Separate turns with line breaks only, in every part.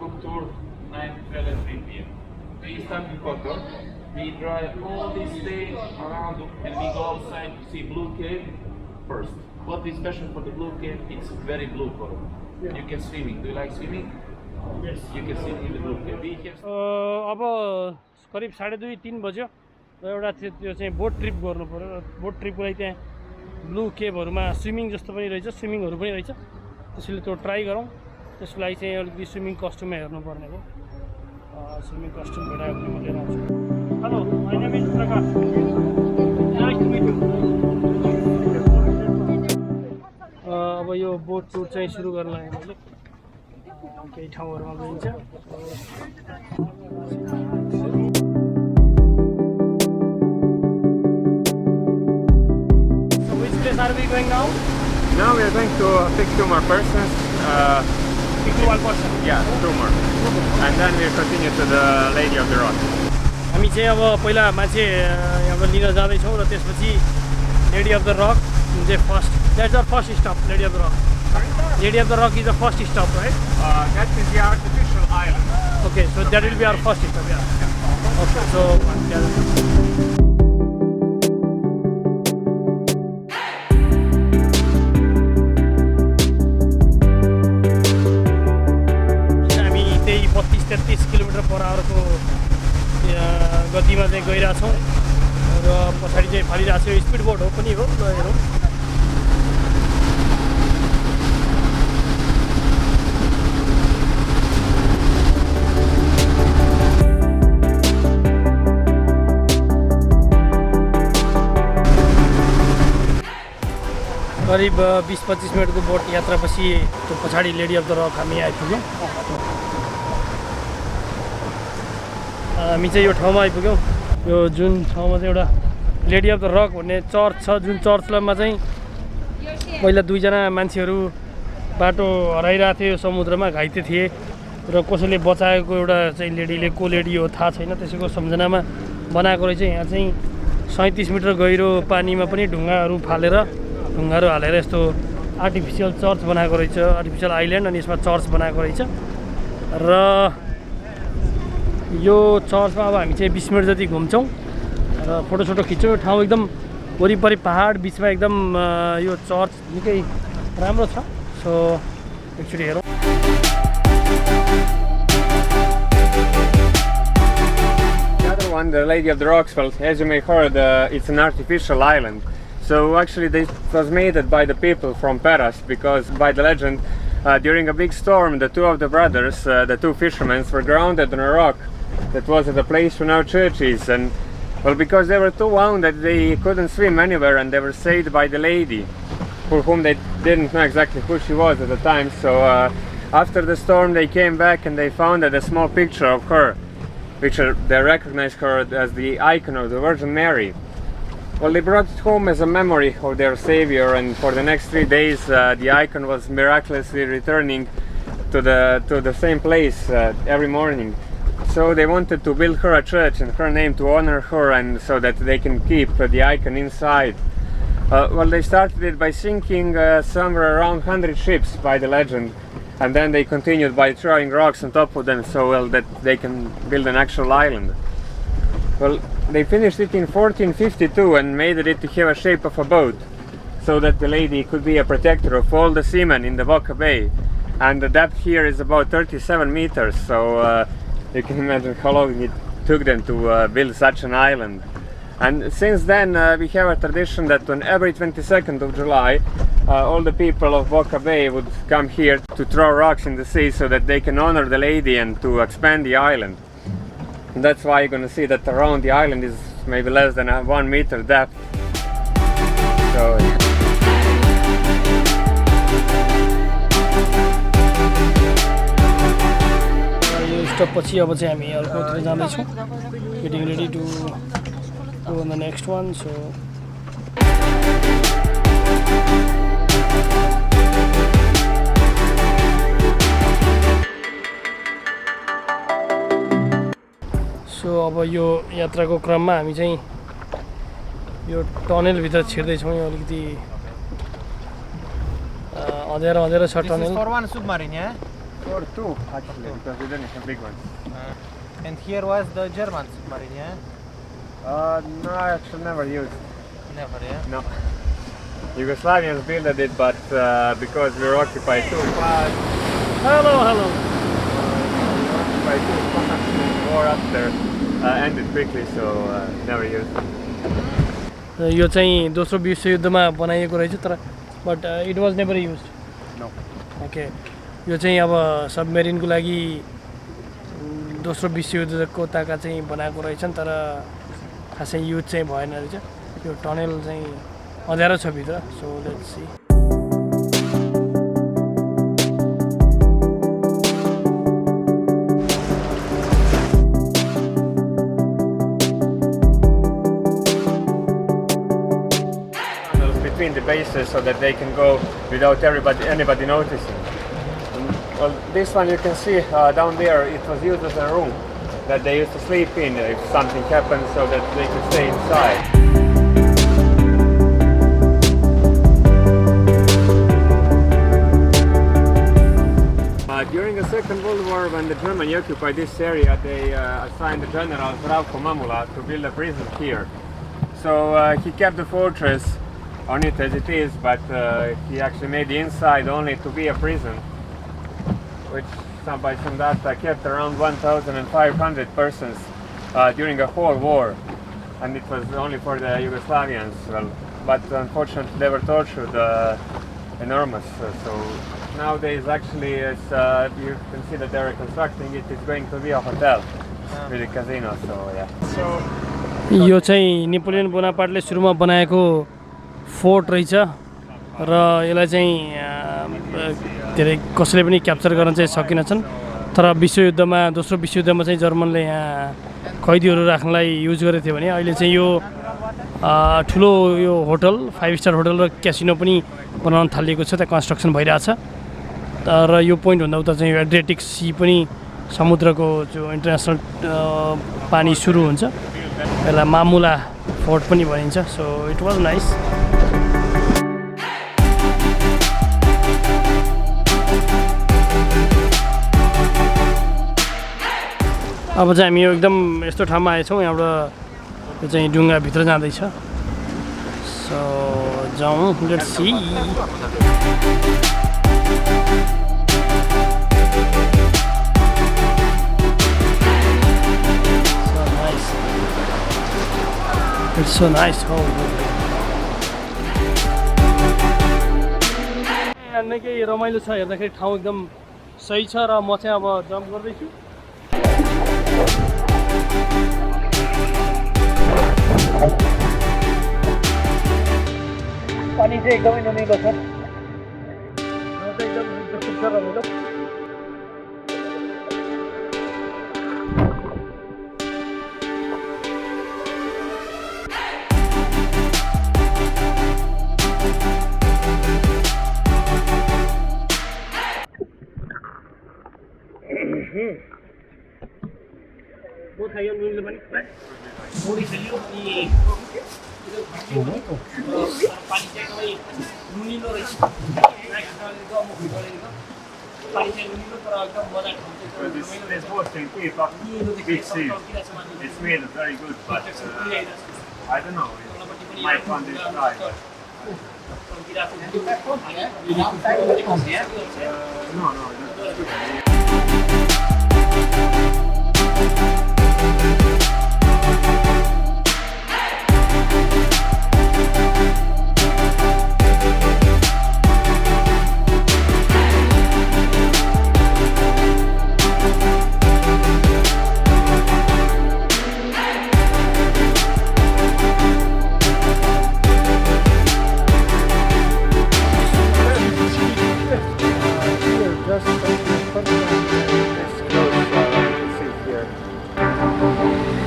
Kotor 9, 12 and 3 p.m. We start in Kotor. We drive all this day around and we go outside to see Blue Cave first. What is special for the Blue Cave? It's very blue color. You can swimming. Do you like swimming?
Yes.
You can swim in the Blue Cave. We have...
अब करिब 2:30-3 बज्यो र एउटा त्यो चाहिँ boat trip गर्नु पर्यो र boat ट्रिपको लागि त्यहाँ ब्लू केभहरूमा स्विमिङ जस्तो पनि रहेछ स्विमिङहरू पनि रहेछ त्यसैले त्यो ट्राई गरौँ त्यसको लागि चाहिँ अलिकति स्विमिङ कस्ट्युममा हेर्नुपर्ने हो स्विमिङ कस्ट्युम भेटायो भने म लिएर आउँछु hello my name is Prakash nice to meet you अब यो बोट टुर चाहिँ सुरु गर्न लाग्यो मैले केही ठाउँहरुमा गइन्छ Are we going now?
Now we are going to pick 2 more persons.
Pick 1 person?
Yeah, 2 more. And then we'll continue to the Lady of the Rock.
हामी चाहिँ अब पहिला मान्छे यहाँबाट लिन जाँदैछौँ र त्यसपछि Lady of the Rock चाहिँ first that's our first stop Lady of the Rock. Lady of the Rock is the first stop, right?
That is the artificial island.
Okay, so that will be our first stop, yeah. Okay, so किलोमिटर/आवर को गतिमा चाहिँ गइरहेछौँ र पछाडि चाहिँ फालिरहेको छ speed boat हो पनि हो ल हेरौँ करिब 20-25 मिनटको बोट यात्रापछि त्यो पछाडि लेडी अफ द रक हामी आइपुग्यौँ हामी चाहिँ यो ठाउँमा आइपुग्यौँ यो जुन ठाउँमा चाहिँ एउटा लेडी अफ द रक भन्ने चर्च छ जुन चर्चमा चाहिँ पहिला 2 जना मान्छेहरू बाटो हराइरहेको थियो समुद्रमा घाइते थिए र कसैले बचाएको एउटा चाहिँ लेडीले को लेडी हो थाहा छैन त्यसैको सम्झनामा बनाएको रहेछ यहाँ चाहिँ 37 मिटर गहिरो पानीमा पनि ढुङ्गाहरू हालेर यस्तो आर्टिफिसियल चर्च बनाएको रहेछ आर्टिफिसियल आइल्यान्ड अनि यसमा चर्च बनाएको रहेछ र यो चर्चमा अब हामी चाहिँ 20 मिनट जति घुम्छौँ र फोटो खिच्छौँ यो ठाउँ एकदम वरिपरि पहाड बिचमा एकदम यो चर्च निकै राम्रो छ सो एकचोटि हेरौँ
The other one, the Lady of the Rocks, well, as you may heard, it's an artificial island. So actually this was made by the people from Perast because by the legend during a big storm the 2 of the brothers, the 2 fishermen, were grounded on a rock that was at a place where now church is, and well, because they were too wounded they couldn't swim anywhere and they were saved by the lady for whom they didn't know exactly who she was at the time. So after the storm they came back and they found a small picture of her which they recognized her as the icon of the Virgin Mary. Well, they brought it home as a memory of their savior, and for the next 3 days the icon was miraculously returning to the same place every morning. So they wanted to build her a church in her name to honor her and so that they can keep the icon inside. Well, they started it by sinking somewhere around 100 ships by the legend, and then they continued by throwing rocks on top of them so well that they can build an actual island. Well, they finished it in 1452 and made it to have a shape of a boat so that the lady could be a protector of all the seamen in the Boca Bay. And the depth here is about 37 meters, so you can imagine how long it took them to build such an island. And since then we have a tradition that on every 22nd of July all the people of Boca Bay would come here to throw rocks in the sea so that they can honor the lady and to expand the island. And that's why you're going to see that around the island is maybe less than 1 meter depth. So,
पछि अब चाहिँ हामी अर्कोतिर जाँदैछौँ getting ready to go on the next one. So अब यो यात्राको क्रममा हामी चाहिँ यो टनेल भित्र छिर्दैछौँ यो अलिकति अँध्यारो छ tunnel.
For one submarine, yeah?
For 2 actually, because we didn't have big ones.
And here was the German submarine, yeah?
No, I actually never used.
Never, yeah?
No. Yugoslavians built it, but because we were occupied too fast.
Hello.
Occupied too fast, the war after ended quickly, so never used it.
यो चाहिँ दोस्रो विश्वयुद्धमा बनाइएको रहेछ तर but it was never used
No.
Okay यो चाहिँ अब सबमेरिनको लागि दोस्रो विश्वयुद्धको ताका चाहिँ बनाएको रहेछन् तर खासै युज चाहिँ भएन रहेछ यो टनेल चाहिँ अँध्यारो छ भित्र so let's see
Between the bases so that they can go without anybody noticing. Well, this one you can see down there, it was used as a room that they used to sleep in if something happened so that they could stay inside. During the Second World War, when the Germans occupied this area, they assigned the general Rauko Mamula to build a prison here. So he kept the fortress on it as it is, but he actually made the inside only to be a prison, which by some data kept around 1,500 persons during the whole war, and it was only for the Yugoslavians. Well, but unfortunately they were tortured enormous. So nowadays, actually, you can see that they're reconstructing it. It's going to be a hotel with a casino. So yeah. So
यो चाहिँ Napoleon बोनापार्टले सुरुमा बनाएको fort रहेछ र यसलाई चाहिँ धेरै कसैले पनि capture गर्न चाहिँ सकिनछन् तर विश्वयुद्धमा दोस्रो विश्वयुद्धमा चाहिँ जर्मनले यहाँ कैदीहरू राख्नलाई युज गरेको थियो भने अहिले चाहिँ यो ठुलो यो होटल 5 स्टार होटल र क्यासिनो पनि बनाउन थालिएको छ त्यहाँ कन्स्ट्रक्सन भइरहेछ र यो पोइन्ट भन्दा उता चाहिँ एड्रियाटिक सी पनि समुद्रको जो इन्टरनेसनल पानी सुरु हुन्छ यसलाई मामुला फोर्ट पनि भनिन्छ सो इट वाज नाइस अब चाहिँ हामी यो एकदम यस्तो ठाउँमा आएछौँ यहाँबाट यो चाहिँ ढुङ्गाभित्र जाँदैछ सो जाउँ let's see It's so nice. Oh. यहाँ निकै रमाइलो छ हेर्दाखेरि ठाउँ एकदम सही छ र म चाहिँ अब जम्प गर्दैछु पानी चाहिँ एकदमै नुनिलो छ एकदम इन्ट्रेस्टिङ छ रमाइलो बहुत खायो नुनिलो पनि मोडी खेल्यो अनि पानी चाहिँ एकदमै नुनिलो रहेछ पानी चाहिँ नुनिलो तर एकदम मजा
this boat can keep up big seas. It's made very good, but I don't know. It might want this try. No, that's good.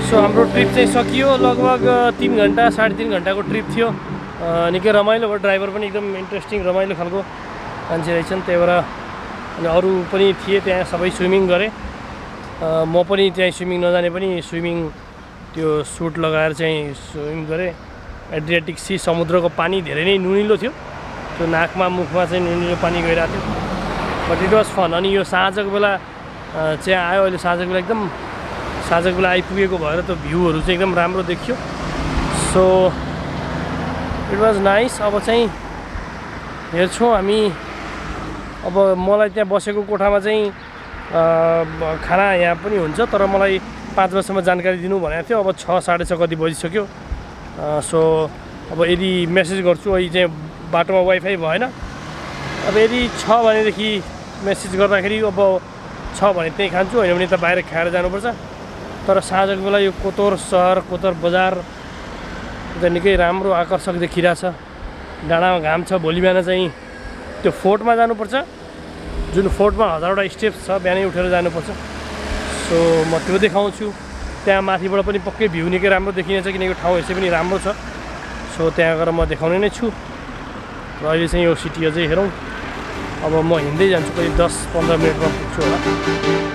सो हाम्रो ट्रिप चाहिँ सकियो लगभग 3 घन्टा 3.5 घन्टाको ट्रिप थियो निकै रमाइलो भयो ड्राइभर पनि एकदम इन्ट्रेस्टिङ रमाइलो खालको मान्छे रहेछन् त्यही भएर अनि अरू पनि थिए त्यहाँ सबै स्विमिङ गरे म पनि त्यहाँ स्विमिङ नजाने पनि स्विमिङ त्यो सुट लगाएर चाहिँ स्विमिङ गरेँ एड्रियाटिक सी समुद्रको पानी धेरै नै नुनिलो थियो त्यो नाकमा मुखमा चाहिँ नुनिलो पानी गइरहेको थियो बट इट वाज फन। अनि यो साँझको बेला चाहिँ आयो, अहिले साँझको बेला एकदम साँझको बेला आइपुगेको भएर त्यो भ्यूहरू चाहिँ एकदम राम्रो देखियो। So it was nice. अब चाहिँ हेर्छौँ हामी। अब मलाई त्यहाँ बसेको कोठामा चाहिँ खाना यहाँ पनि हुन्छ, तर मलाई 5 बजीसम्म जानकारी दिनु भनेको थियो। अब 6 साढे 6 कति बजिसक्यो। सो अब यदि मेसेज गर्छु, अहिले चाहिँ बाटोमा वाइफाई भएन। अब यदि छ भनेदेखि मेसेज गर्दाखेरि अब छ भने त्यहीँ खान्छु, होइन भने त बाहिर खाएर जानुपर्छ। तर साँझको बेला यो कोतोर सहर, कोतोर बजार चाहिँ निकै राम्रो आकर्षक देखिरहेछ। डाँडामा घाम छ। भोलि बिहान चाहिँ त्यो फोर्टमा जानुपर्छ, जुन फोर्टमा 1000वटा स्टेप्स छ, बिहानै उठेर जानुपर्छ। सो म त्यो देखाउँछु। त्यहाँ माथिबाट पनि पक्कै भ्यू निकै राम्रो देखिनेछ, किनकि ठाउँ यसै पनि राम्रो छ। सो त्यहाँ गएर म देखाउने नै छु। र अहिले चाहिँ यो सिटी अझै हेरौँ। अब म हिँड्दै जान्छु, करिब 10-15 मिनटमा पुग्छु होला।